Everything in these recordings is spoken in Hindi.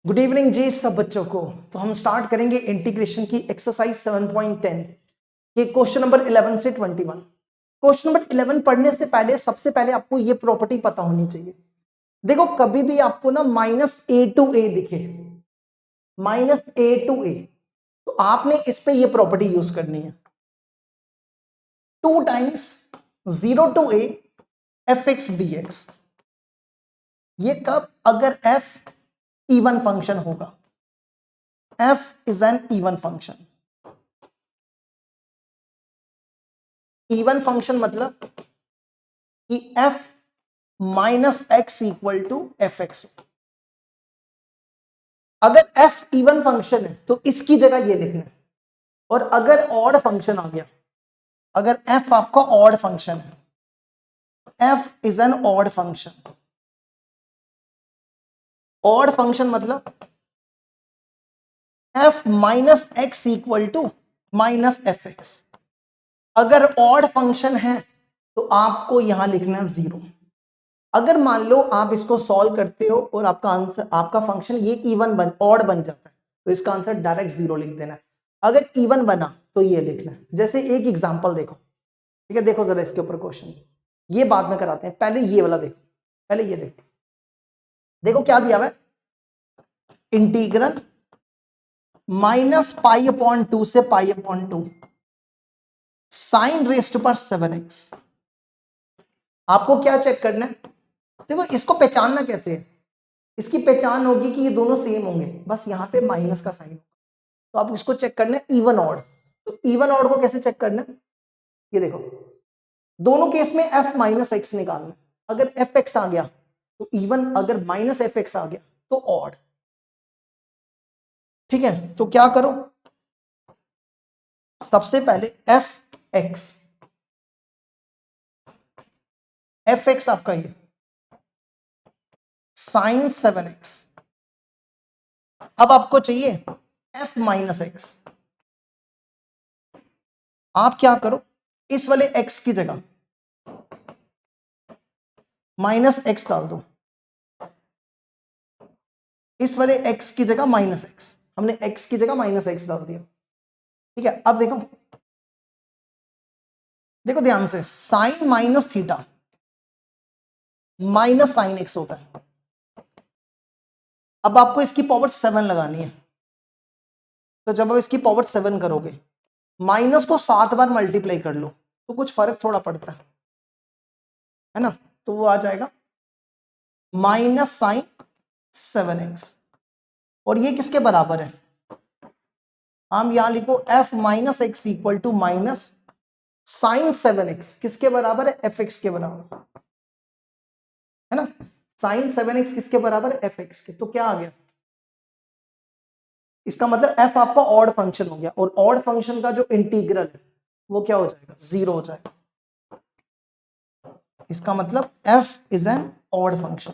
गुड इवनिंग जी सब बच्चों को। तो हम स्टार्ट करेंगे इंटीग्रेशन की एक्सरसाइज 7.10 के क्वेश्चन नंबर 11 से 21। क्वेश्चन नंबर 11 पढ़ने से पहले सबसे पहले आपको ये प्रॉपर्टी पता होनी चाहिए। देखो कभी भी आपको ना -a to a दिखे, -a to a, तो आपने इस पे ये प्रॉपर्टी यूज करनी है। 2 times 0 to a fx dx। ये कब? अगर f इवन फंक्शन होगा। f is an even function. Even function मतलब कि f minus x equal to f x. अगर f इवन फंक्शन है तो इसकी जगह ये लिखना है। और अगर ऑड फंक्शन आ गया, अगर f आपका ऑड फंक्शन है, f is an odd function. Odd function मतलब f minus x equal to minus f x. अगर ऑड फंक्शन है तो आपको यहां लिखना है 0। अगर मान लो आप इसको सॉल्व करते हो और आपका आंसर, आपका फंक्शन ये इवन ऑड बन जाता है, तो इसका आंसर डायरेक्ट 0 लिख देना है। अगर इवन बना तो ये लिखना है। जैसे एक एग्जांपल देखो, ठीक है, देखो जरा इसके ऊपर क्वेश्चन, ये बाद में कराते हैं, पहले ये वाला देखो। पहले ये देखो, देखो क्या दिया हुआ है, इंटीग्रल -π/2 से π/2 साइन रेस्ट पर 7x। आपको क्या चेक करना है? देखो इसको पहचानना कैसे है, इसकी पहचान होगी कि ये दोनों सेम होंगे, बस यहाँ पे माइनस का साइन। तो आप इसको चेक करना है इवन ऑड। तो इवन ऑड को कैसे चेक करना है? ये देखो, दोनों केस में f माइनस एक्स निकालना है। अगर एफ एक्स आ गया तो इवन, अगर माइनस एफ एक्स आ गया तो ऑड। ठीक है, तो क्या करो, सबसे पहले एफ एक्स आपका ये साइन 7x। अब आपको चाहिए f माइनस एक्स। आप क्या करो, इस वाले x की जगह माइनस एक्स डाल दो, इस वाले x की जगह माइनस एक्स। हमने x की जगह माइनस एक्स डाल दिया। ठीक है, अब देखो, देखो ध्यान से, sine minus theta minus sine x होता है। अब आपको इसकी पावर 7 लगानी है। तो जब आप इसकी पावर 7 करोगे, माइनस को 7 बार मल्टीप्लाई कर लो तो कुछ फर्क थोड़ा पड़ता है ना। तो वो आ जाएगा माइनस साइन 7x। और ये किसके बराबर है? हम यहां लिखो f minus x equal to minus sine 7x। किसके बराबर है? एफ एक्स के बराबर है ना। साइन 7x किसके बराबर है? एफ एक्स के। तो क्या आ गया, इसका मतलब f आपका ऑड फंक्शन हो गया, और ऑड फंक्शन का जो इंटीग्रल है वो क्या हो जाएगा? 0 हो जाएगा। इसका मतलब f is an odd function.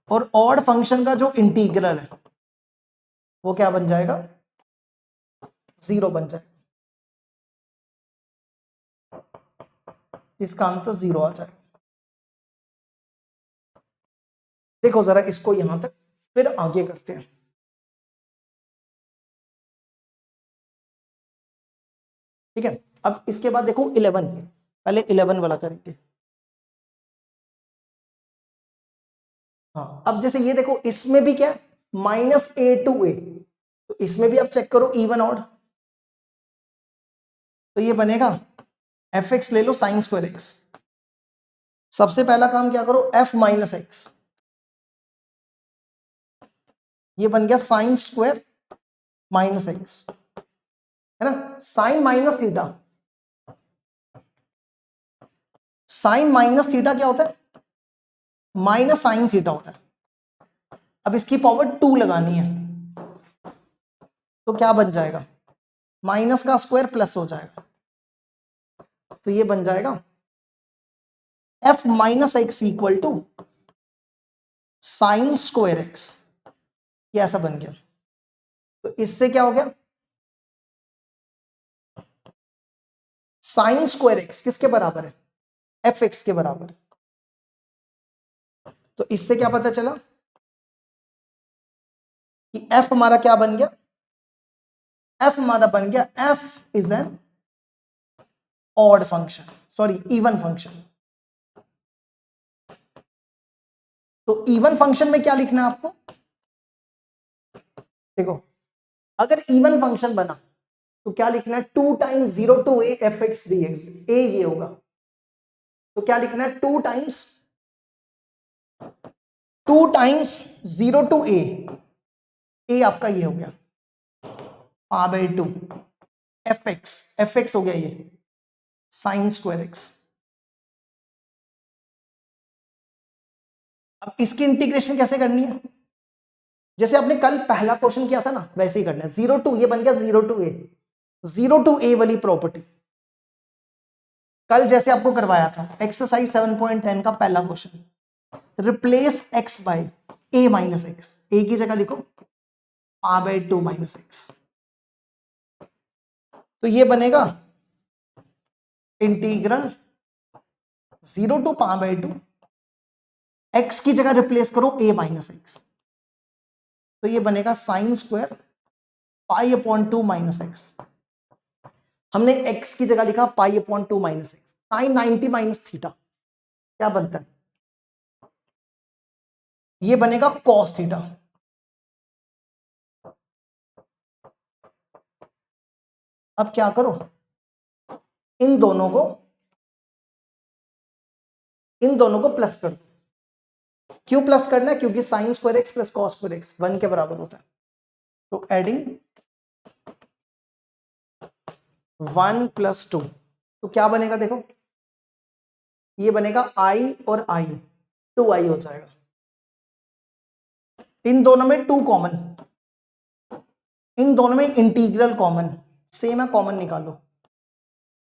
और ऑड फंक्शन का जो इंटीग्रल है वो क्या बन जाएगा? 0 बन जाएगा। इसका आंसर 0 आ जाएगा। देखो जरा इसको यहां तक, फिर आगे करते हैं। ठीक है, अब इसके बाद देखो 11, पहले 11 वाला करेंगे। हाँ, अब जैसे ये देखो, इसमें भी क्या है, -a to a। तो इसमें भी आप चेक करो इवन ऑड। तो ये बनेगा एफ एक्स ले लो साइन स्क्वायर एक्स। सबसे पहला काम क्या करो, f माइनस एक्स, ये बन गया साइन स्क्वायर माइनस एक्स, है ना। Sine minus theta, sine minus theta क्या होता है? माइनस साइन थीटा होता है। अब इसकी पावर 2 लगानी है, तो क्या बन जाएगा? माइनस का स्क्वायर प्लस हो जाएगा। तो ये बन जाएगा f minus x equal to sine square x. ये ऐसा बन गया। तो इससे क्या हो गया, साइन स्क्वायर एक्स किसके बराबर है? एफ एक्स के बराबर। तो इससे क्या पता चला कि f हमारा क्या बन गया, f हमारा बन गया f is an odd function, sorry even function. तो इवन फंक्शन में क्या लिखना है आपको, देखो अगर इवन फंक्शन बना तो क्या लिखना है, 2 times 0 to a F X D X, a ये होगा, तो क्या लिखना है 2 टाइम्स 0 टू ए आपका ये हो गया r/2 एफ एक्स हो गया ये साइन स्क्वायर एक्स। अब इसकी इंटीग्रेशन कैसे करनी है, जैसे आपने कल पहला क्वेश्चन किया था ना वैसे ही करना है, 0 टू ये बन गया 0 टू ए वाली प्रॉपर्टी, कल जैसे आपको करवाया था एक्सरसाइज 7.10 का पहला question, replace x by a minus X, A की जगह लिखो r/2 माइनस एक्स, तो ये बनेगा इंटीग्रल 0 टू r/2, x की जगह रिप्लेस करो a माइनस एक्स, तो ये बनेगा साइन स्क्वायर π/2 माइनस एक्स, हमने x की जगह लिखा π/2 minus X, sine 90 minus theta क्या बनता है, ये बनेगा कॉस थीटा। अब क्या करो, इन दोनों को प्लस कर दो, क्यों प्लस करना है, क्योंकि sign square x plus cos square x 1 के बराबर होता है, तो एडिंग 1 + 2, तो क्या बनेगा देखो, ये बनेगा i और i 2i हो जाएगा, इन दोनों में 2 कॉमन, इन दोनों में इंटीग्रल कॉमन सेम है, कॉमन निकालो,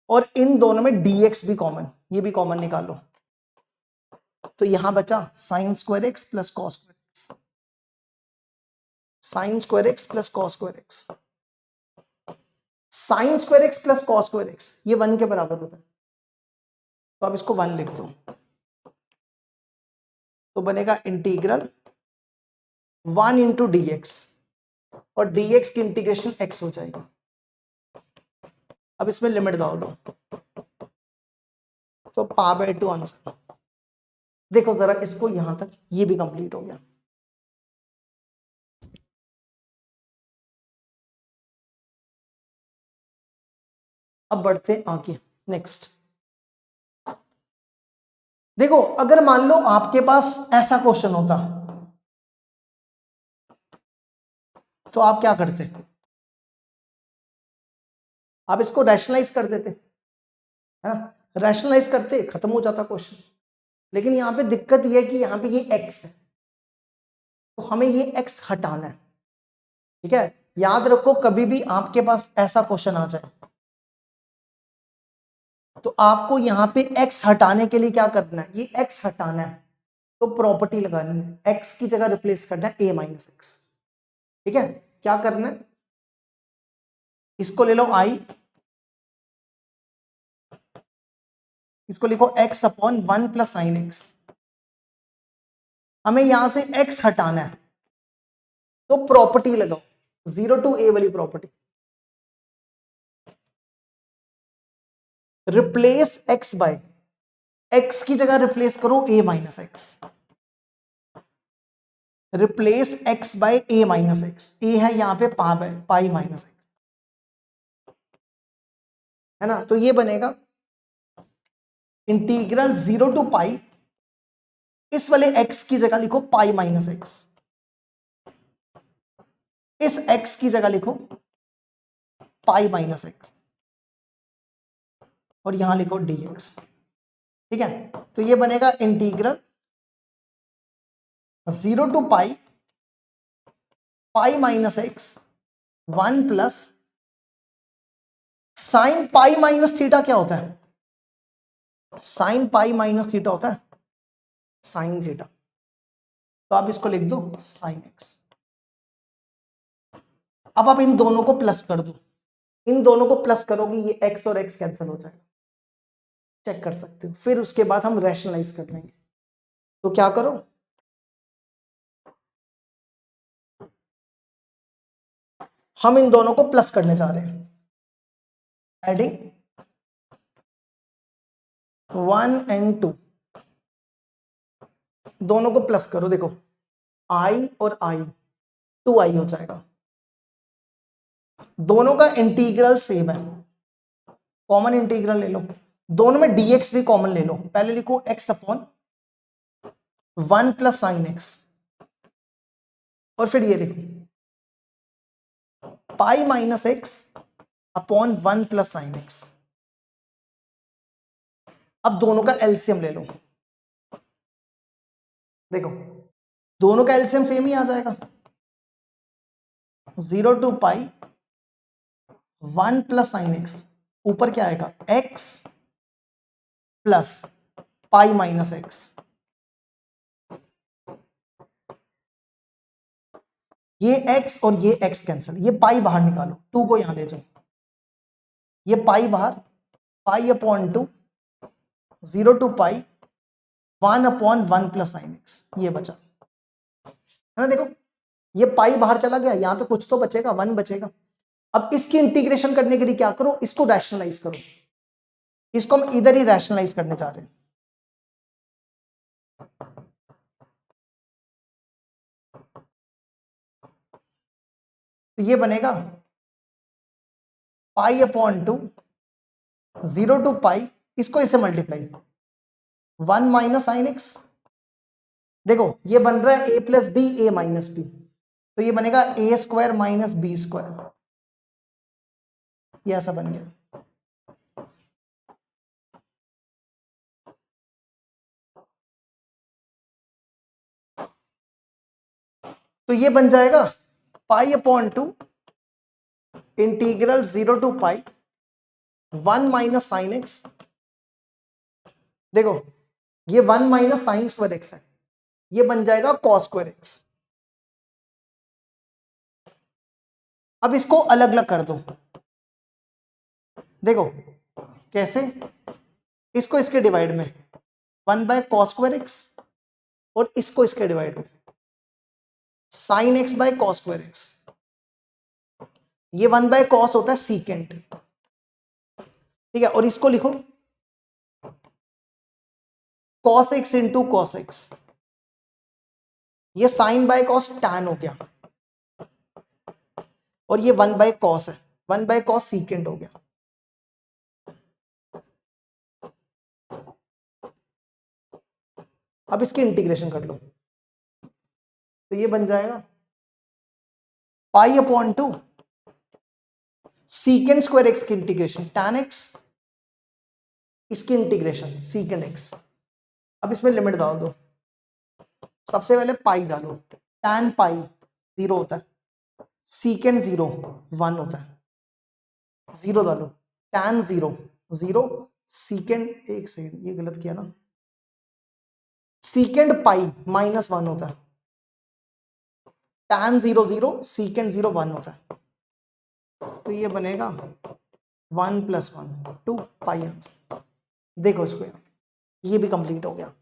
और इन दोनों में dx भी कॉमन, ये भी कॉमन निकालो, तो यहां बचा sign square x plus cos square x, sign square x plus cos square x, sign square x plus cos square x ये 1 के बराबर होता है, तो अब इसको 1 लिख दो, तो बनेगा इंटीग्रल 1 इंटू डी एक्स, और dx की इंटीग्रेशन x हो जाएगी। अब इसमें लिमिट डाल दो, तो π/2 आंसर। देखो जरा इसको यहां तक, ये भी कंप्लीट हो गया। अब बढ़ते आगे नेक्स्ट। देखो अगर मान लो आपके पास ऐसा क्वेश्चन होता तो आप क्या करते, आप इसको रैशनलाइज कर देते, है ना, रैशनलाइज करते खत्म हो जाता क्वेश्चन, लेकिन यहां पे दिक्कत ये है कि यहां पे ये x है, तो हमें ये x हटाना है, ठीक है। याद रखो कभी भी आपके पास ऐसा क्वेश्चन आ जाए तो आपको यहां पे x हटाने के लिए क्या करना है, ये x हटाना है तो प्रॉपर्टी लगानी है, x की जगह रिप्लेस करना है a माइनस एक्स, ठीक है। क्या करना है, इसको ले लो i, इसको लिखो x/1 + sin x, हमें यहां से x हटाना है तो प्रॉपर्टी लगाओ 0 टू a वाली property, replace x by, x की जगह रिप्लेस करो a minus x, replace x by a minus x, a है यहां पे पाई माइनस एक्स, है ना, तो ये बनेगा इंटीग्रल 0 टू पाई, इस वाले x की जगह लिखो पाई माइनस एक्स, इस x की जगह लिखो पाई माइनस एक्स, और यहां लिखो dx, ठीक है। तो ये बनेगा integral 0 to pi minus x 1 plus sine pi minus theta, क्या होता है, साइन पाई माइनस थीटा होता है साइन थीटा, तो आप इसको लिख दो साइन एक्स। अब आप इन दोनों को प्लस कर दो, इन दोनों को प्लस करोगे ये x और x कैंसिल हो जाएगा, चेक कर सकते हो, फिर उसके बाद हम रैशनलाइज कर लेंगे। तो क्या करो, हम इन दोनों को प्लस करने जा रहे हैं, एडिंग 1 and 2, दोनों को प्लस करो, देखो i और i 2i हो जाएगा। दोनों का इंटीग्रल सेम है, कॉमन इंटीग्रल ले लो, दोनों में dx भी कॉमन ले लो। पहले लिखो x upon 1 plus sine x, और फिर ये लिखो पाई minus x upon 1 plus sine x. अब दोनों का एलसीएम ले लो, देखो दोनों का एलसीएम सेम ही आ जाएगा, 0 to pi 1 plus sine x, ऊपर क्या आएगा x plus pi minus x. ये x और ये x कैंसिल, ये पाई बाहर निकालो, 2 को यहां ले जाओ, ये पाई बाहर, पाई upon 2 0 to pi 1 upon 1 plus sine x, ये बचा है ना। देखो ये पाई बाहर चला गया, यहां पे कुछ तो बचेगा, 1 बचेगा। अब इसकी इंटीग्रेशन करने के लिए क्या करो, इसको रैशनलाइज करो, इसको हम इधर ही रैशनलाइज करने जा रहे हैं। तो ये बनेगा पाई अपॉन 2 0 to पाई, इसको इससे मल्टीप्लाई 1 माइनस साइन एक्स, देखो ये बन रहा है a plus b a minus b, तो ये बनेगा a square minus b square, ये ऐसा बन गया। तो ये बन जाएगा pi upon 2 integral 0 to pi 1 minus sine x, देखो ये 1 माइनस साइन स्क्वायर एक्स है, ये बन जाएगा कॉस स्क्वायर एक्स। अब इसको अलग अलग कर दो, देखो कैसे, इसको इसके डिवाइड में 1 बाय कॉस स्क्वायर एक्स, और इसको इसके डिवाइड में sine x by cos square x. ये 1 बाय कॉस होता है सीकेंट, ठीक है, और इसको लिखो cos x into cos x, ये साइन बाय कॉस टैन हो गया, और ये 1 बाय कॉस है, 1 बाय कॉस सीकेंट हो गया। अब इसकी इंटीग्रेशन कर लो, तो ये बन जाएगा pi upon 2 secant square x की इंटीग्रेशन टैन एक्स, इसकी इंटीग्रेशन सीकेंट एक्स। अब इसमें लिमिट डाल दो, सबसे पहले पाई डालो, टैन पाई 0 होता है, सीकेंट 0 1 होता है, 0 डालो, टैन 0 0, सीकेंट, एक सेकंड ये गलत किया ना, सीकेंट पाई -1 होता है, टैन 0 0, सीकेंट 0 1 होता है, तो ये बनेगा 1 + 1 2 पाई आंसर। देखो इसको, ये भी कंप्लीट हो गया।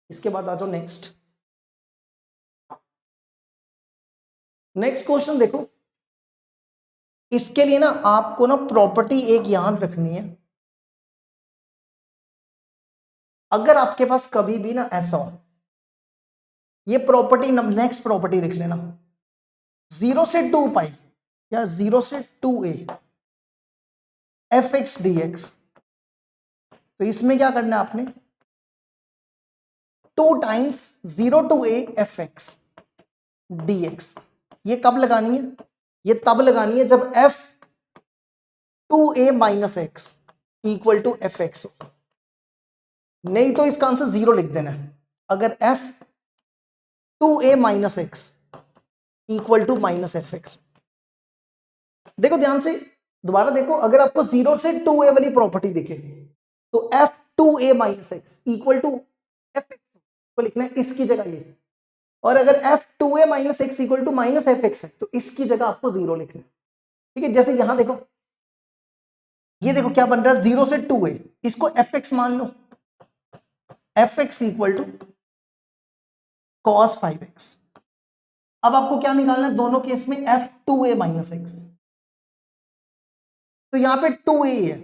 इसके बाद आ जाओ नेक्स्ट क्वेश्चन। देखो इसके लिए ना आपको ना प्रॉपर्टी एक याद रखनी है, अगर आपके पास कभी भी ना ऐसा हो, ये प्रॉपर्टी नेक्स्ट प्रॉपर्टी लिख लेना, 0 से 2 पाई या 0 से 2a fx dx, तो इसमें क्या करना है आपने, 2 times 0 to a fx dx। ये कब लगानी है, ये तब लगानी है जब f 2a minus x equal to f x हो, नहीं तो इसका आंसर 0 लिख देना है। अगर f 2a minus x equal to minus f x, देखो ध्यान से दोबारा देखो, अगर आपको 0 से 2a वाली प्रॉपर्टी दिखे तो f 2a minus x equal to f x को लिखना है इसकी जगह ये, और अगर f 2a minus x equal to minus f x है तो इसकी जगह आपको 0 लिखना है, ठीक है। जैसे यहां देखो, ये देखो क्या बन रहा है, 0 से 2a, इसको एफ एक्स मान लो, F X equal to cos 5x। अब आपको क्या निकालना है दोनों केस में f2a माइनस एक्स। तो यहां पे 2a है,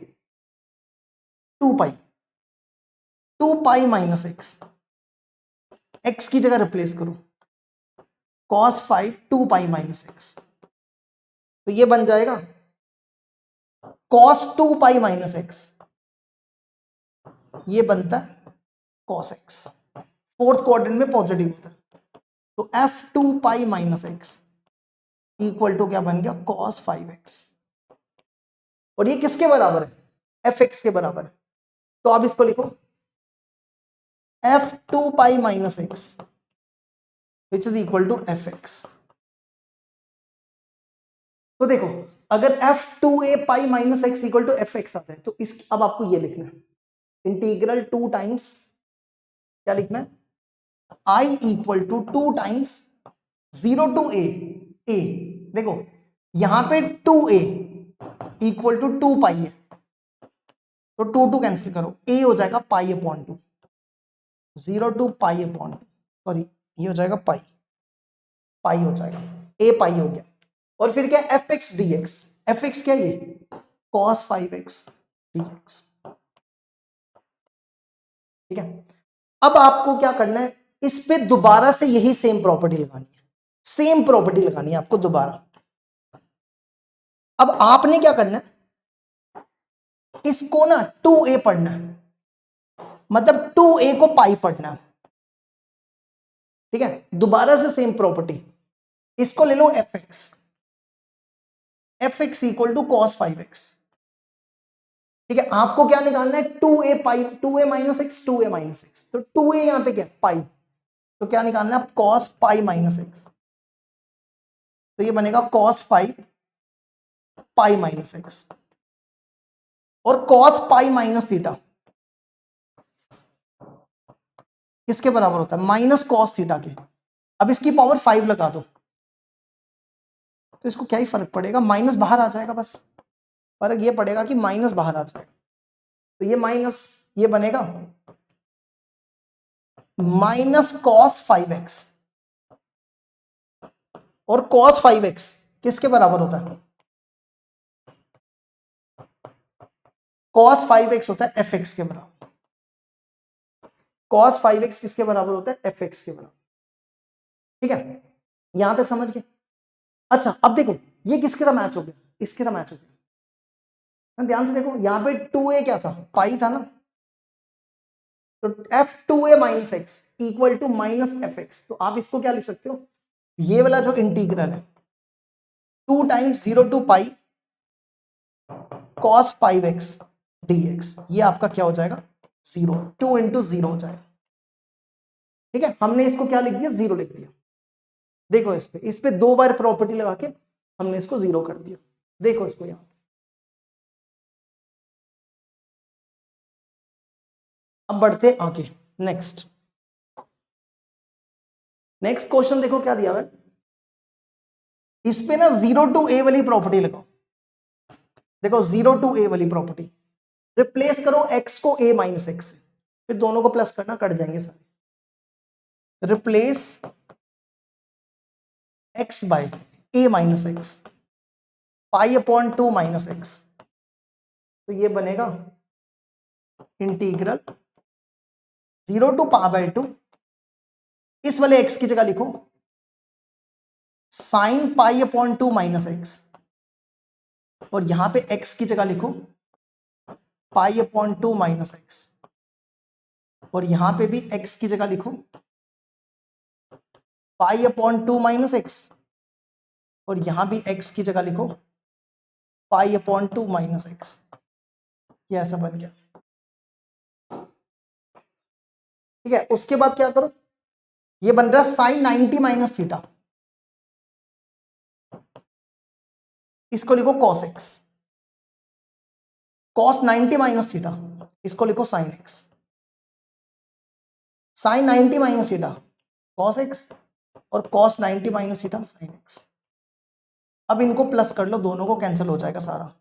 2 पाई माइनस एक्स, एक्स की जगह रिप्लेस करो, cos 5 2 पाई माइनस एक्स। तो ये बन जाएगा cos 2 पाई माइनस एक्स, ये बनता है cos x, फोर्थ क्वाड्रेंट में पॉजिटिव होता है। तो f2 pi minus x equal to क्या बन गया cos 5x। और ये किसके बराबर है fx के बराबर है। तो आप इसको लिखो f2 pi minus x which is equal to fx। तो देखो अगर f2a pi minus x equal to fx आता है तो इस अब आपको ये लिखना है इंटीग्रल 2 टाइम्स क्या लिखना है i equal to 2 times 0 to a। देखो यहां पे 2a इक्वल टू 2 पाई है, तो 2 कैंसिल करो, a हो जाएगा pi upon 2, 0 to pi upon 2, sorry ये हो जाएगा पाई, पाई हो जाएगा, a पाई हो गया। और फिर क्या fx dx, fx क्या ये cos 5x dx। ठीक है, अब आपको क्या करना है इस पे दोबारा से यही सेम प्रॉपर्टी लगानी है, सेम प्रॉपर्टी लगानी है आपको दोबारा। अब आपने क्या करना है इसको ना 2a पढ़ना है, मतलब 2a को पाई पढ़ना है। ठीक है, दोबारा से सेम प्रॉपर्टी, इसको ले लो fx equal to cos 5x। ठीक है, आपको क्या निकालना है 2a pi, 2a minus x, 2a minus x, तो 2a यहां पे क्या पाई, तो क्या निकालना है cos पाई माइनस एक्स, तो ये बनेगा cos 5 पाई माइनस एक्स। और cos पाई माइनस थीटा किसके बराबर होता है माइनस cos थीटा के। अब इसकी पावर 5 लगा दो तो इसको क्या ही फर्क पड़ेगा, माइनस बाहर आ जाएगा, बस फर्क ये पड़ेगा कि माइनस बाहर आ जाएगा। तो ये माइनस ये बनेगा माइनस cos 5x, और cos 5x किसके बराबर होता है cos 5x होता है fx के बराबर, cos 5x किसके बराबर होता है fx के बराबर। ठीक है, यहां तक समझ गए। अच्छा अब देखो ये किसके साथ मैच हो गया, इसके साथ मैच हो गया। ध्यान से देखो यहां पे 2a क्या था पाई था ना, तो f2a minus x equal to minus fx। तो आप इसको क्या लिख सकते हो, ये वाला जो इंटीग्रल है 2 times 0 to pi cos 5x dx, ये आपका क्या हो जाएगा 0, 2 इंटू 0 हो जाएगा। ठीक है, हमने इसको क्या लिख दिया 0 लिख दिया। देखो इस पे 2 बार प्रॉपर्टी लगा के हमने इसको 0 कर दिया। देखो इसको यहां, अब बढ़ते आगे नेक्स्ट क्वेश्चन। देखो क्या दिया हुआ है इस पे ना 0 टू a वाली प्रॉपर्टी लगाओ। देखो 0 टू a वाली प्रॉपर्टी रिप्लेस करो x को a माइनस एक्स से, फिर दोनों को प्लस करना, कट जाएंगे सारे। Replace x by a minus x pi upon 2 minus x, तो ये बनेगा इंटीग्रल 0 टू पा बाय 2, इस वाले x की जगह लिखो sine pi upon 2 minus x, और यहां पे x की जगह लिखो पाई अपॉन 2 माइनस एक्स, और यहां पे भी x की जगह लिखो पाई अपॉन 2 माइनस एक्स, और यहां भी x की जगह लिखो पाई अपॉन 2 माइनस एक्स। ये ऐसा बन गया। ठीक है, उसके बाद क्या करो, ये बन रहा है साइन 90 माइनस थीटा, इसको लिखो cos x, cos 90 minus theta इसको लिखो sin x, sin 90 minus theta cos x, और cos 90 minus theta sin x। अब इनको प्लस कर लो, दोनों को कैंसिल हो जाएगा सारा।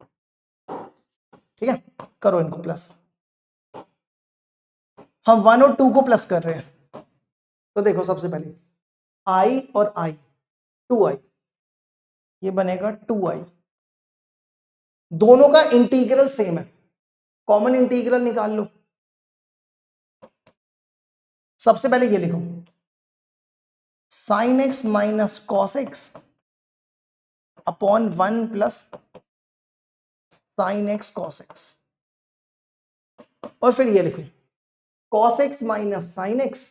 ठीक है, करो इनको प्लस, हम 1 और 2 को प्लस कर रहे हैं। तो देखो सबसे पहले आई और आई, 2i, ये बनेगा 2i। दोनों का इंटीग्रल सेम है, कॉमन इंटीग्रल निकाल लो। सबसे पहले ये लिखो, sign X minus cos x upon 1 plus sine X cos x, और फिर ये लिखो cos X minus sine x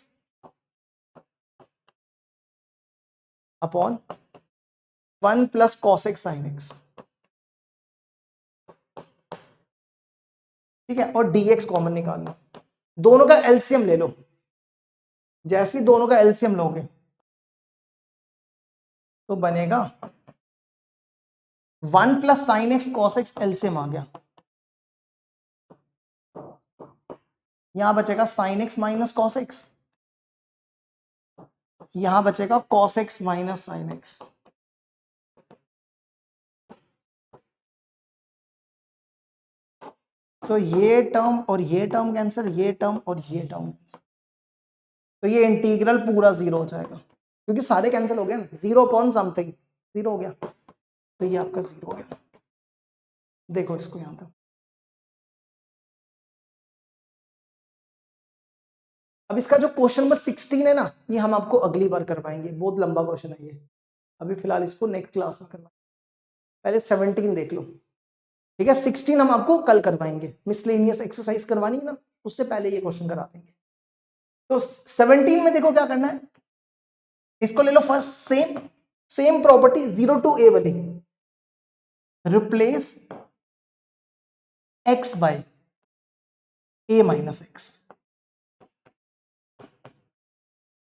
upon 1 plus cos x sine x, ठीक है, और dx कॉमन निकाल लो। दोनों का एलसीएम ले लो, जैसे ही दोनों का एलसीएम लोगे तो बनेगा 1 plus sine X cos X, LCM आ गया, यहां बचेगा sine X minus cos X, यहां बचेगा cos X minus sine X. तो ये टर्म और ये टर्म कैंसिल, ये टर्म और ये टर्म कैंसिल, तो ये इंटीग्रल पूरा 0 हो जाएगा, क्योंकि सारे कैंसिल हो गए ना, 0 अपॉन समथिंग 0 हो गया, तो ये आपका 0 हो गया। देखो इसको यहां तक। अब इसका जो क्वेश्चन नंबर 16 है ना, ये हम आपको अगली बार करवाएंगे, बहुत लंबा क्वेश्चन है ये, अभी फिलहाल इसको नेक्स्ट क्लास में करवाएंगे, पहले 17 देख लो, ठीक है। 16 हम आपको कल करवाएंगे, मिसलेनियस एक्सरसाइज करवानी है ना, उससे पहले ये क्वेश्चन करा देंगे। तो 17 में देखो क्या करना है, इसको ले लो first, same same property 0 to a वाली, replace x by a minus X,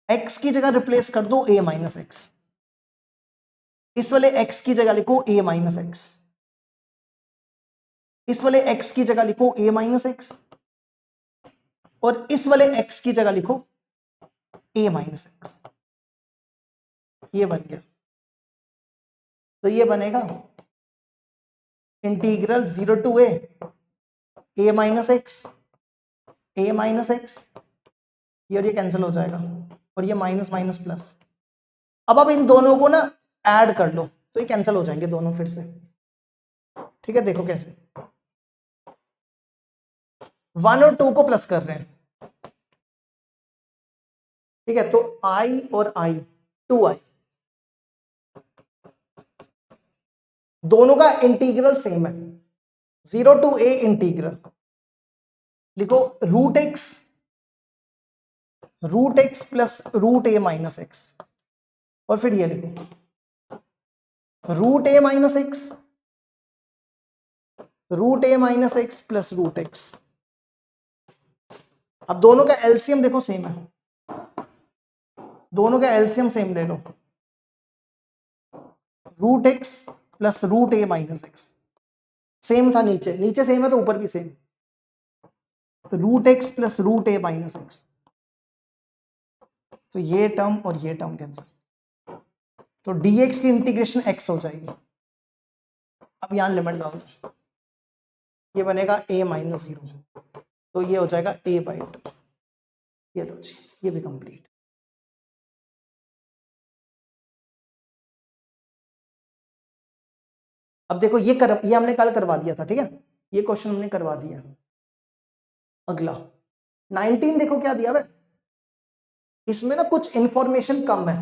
x की जगह रिप्लेस कर दो a माइनस एक्स, इस वाले x की जगह लिखो a माइनस एक्स, इस वाले x की जगह लिखो a माइनस एक्स, और इस वाले x की जगह लिखो a माइनस एक्स, ये बन गया। तो ये बनेगा integral 0 to a minus x, a minus x, ये और ये कैंसिल हो जाएगा, और ये माइनस माइनस प्लस। अब इन दोनों को ना ऐड कर लो, तो ये कैंसिल हो जाएंगे दोनों फिर से, ठीक है। देखो कैसे, 1 और 2 को प्लस कर रहे हैं, ठीक है, तो i और i 2i, दोनों का इंटीग्रल सेम है, 0 to a इंटीग्रल, लिखो root x plus root a minus x, और फिर ये लिखो root a minus x, root a minus x plus root x. अब दोनों का एलसीएम देखो सेम है, दोनों का एलसीएम सेम ले लो, root x plus root a minus x, same था नीचे, नीचे सेम है तो ऊपर भी सेम, तो root x plus root a minus x, तो ये टर्म और ये टर्म कैंसिल, तो dx की इंटीग्रेशन x हो जाएगी। अब यहां लिमिट डाल दो, ये बनेगा a माइनस 0, तो ये हो जाएगा a बाई 2, ये लो जी, ये भी कंप्लीट। अब देखो ये हमने कल करवा दिया था, ठीक है, ये क्वेश्चन हमने करवा दिया। अगला 19 देखो क्या दिया है, इसमें ना कुछ इंफॉर्मेशन कम है,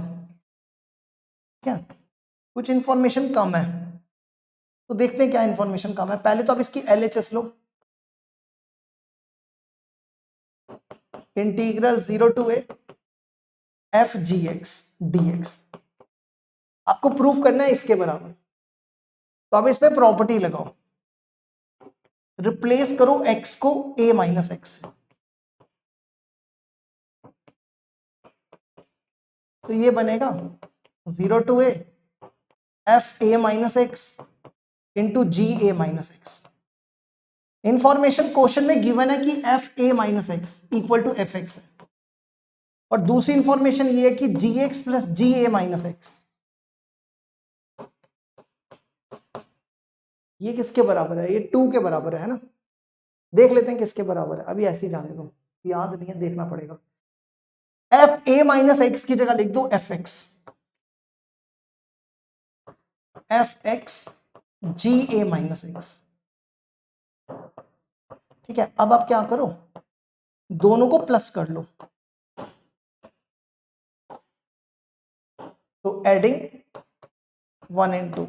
क्या कुछ इंफॉर्मेशन कम है, तो देखते हैं क्या इंफॉर्मेशन कम है। पहले तो आप इसकी LHS low, integral 0 to a f g x dx, आपको प्रूफ करना है इसके बराबर, तो अब इसमें प्रॉपर्टी लगाओ, रिप्लेस करो x को a माइनस एक्स से, तो ये बनेगा 0 to a f a minus x into g a minus x. Information question में गिवन है कि f a minus x equal to f x है, और दूसरी इंफॉर्मेशन ये है कि g x plus g a minus x, ये किसके बराबर है, ये 2 के बराबर है ना। देख लेते हैं किसके बराबर है, अभी ऐसे ही जाने दो, याद नहीं है, देखना पड़ेगा। एफ ए माइनस एक्स की जगह लिख दो F x, F x ji a minus x. ठीक है, अब आप क्या करो, दोनों को प्लस कर लो, तो एडिंग 1 and 2,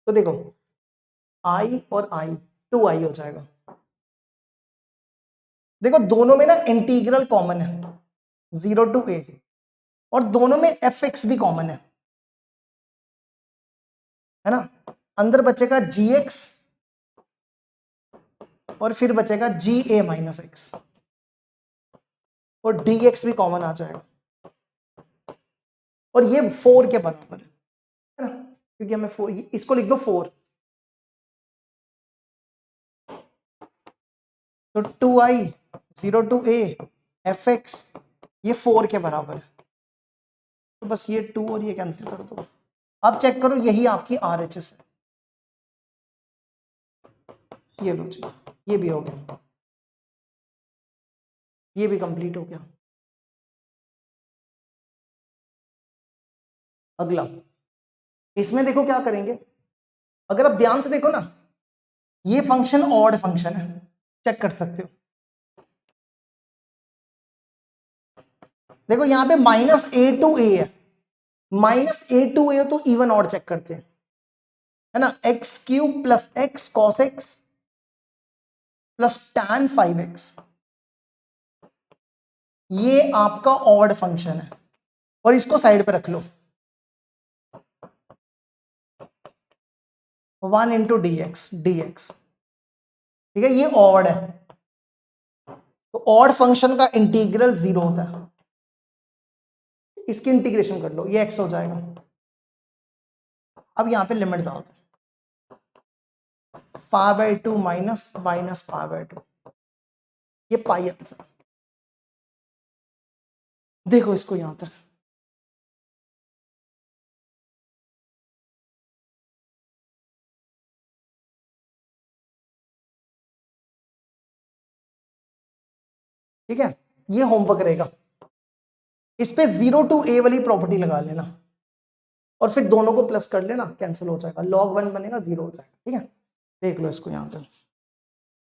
तो देखो आई और आई 2i हो जाएगा। देखो दोनों में ना इंटीग्रल कॉमन है 0 to a, और दोनों में एफ एक्स भी कॉमन है ना। अंदर बचेगा जी एक्स और फिर बचेगा जी ए माइनस एक्स, और डी एक्स भी कॉमन आ जाएगा, और ये 4 के बराबर है ना, क्योंकि हमें 4, इसको लिख दो 4, तो 2i 0 to a F x ये 4 के बराबर है, तो बस ये 2 और ये कैंसिल कर दो। अब चेक करो यही आपकी RHS है, ये लो जी, ये भी हो गया, ये भी कंप्लीट हो गया। अगला इसमें देखो क्या करेंगे, अगर आप ध्यान से देखो ना, ये फंक्शन ऑड फंक्शन है, चेक कर सकते हो। देखो यहां पे -a to a है, -a to a तो इवन ऑड चेक करते हैं, है ना, x³ + x cos x + tan 5x, ये आपका ऑड फंक्शन है, और इसको साइड पे रख लो, 1 × dx, ठीक है, ये ऑड है, तो ऑड फंक्शन का इंटीग्रल 0 होता है, इसकी इंटीग्रेशन कर लो, ये x हो जाएगा। अब यहां पे लिमिट डाल दो, π/2 माइनस π/2, ये पाई आंसर। देखो इसको यहां तक, ठीक है, ये होमवर्क रहेगा, इस पे 0 to a वाली प्रॉपर्टी लगा लेना, और फिर दोनों को प्लस कर लेना, कैंसिल हो जाएगा, log 1 बनेगा 0 हो जाएगा। ठीक है, देख लो इसको यहां तक।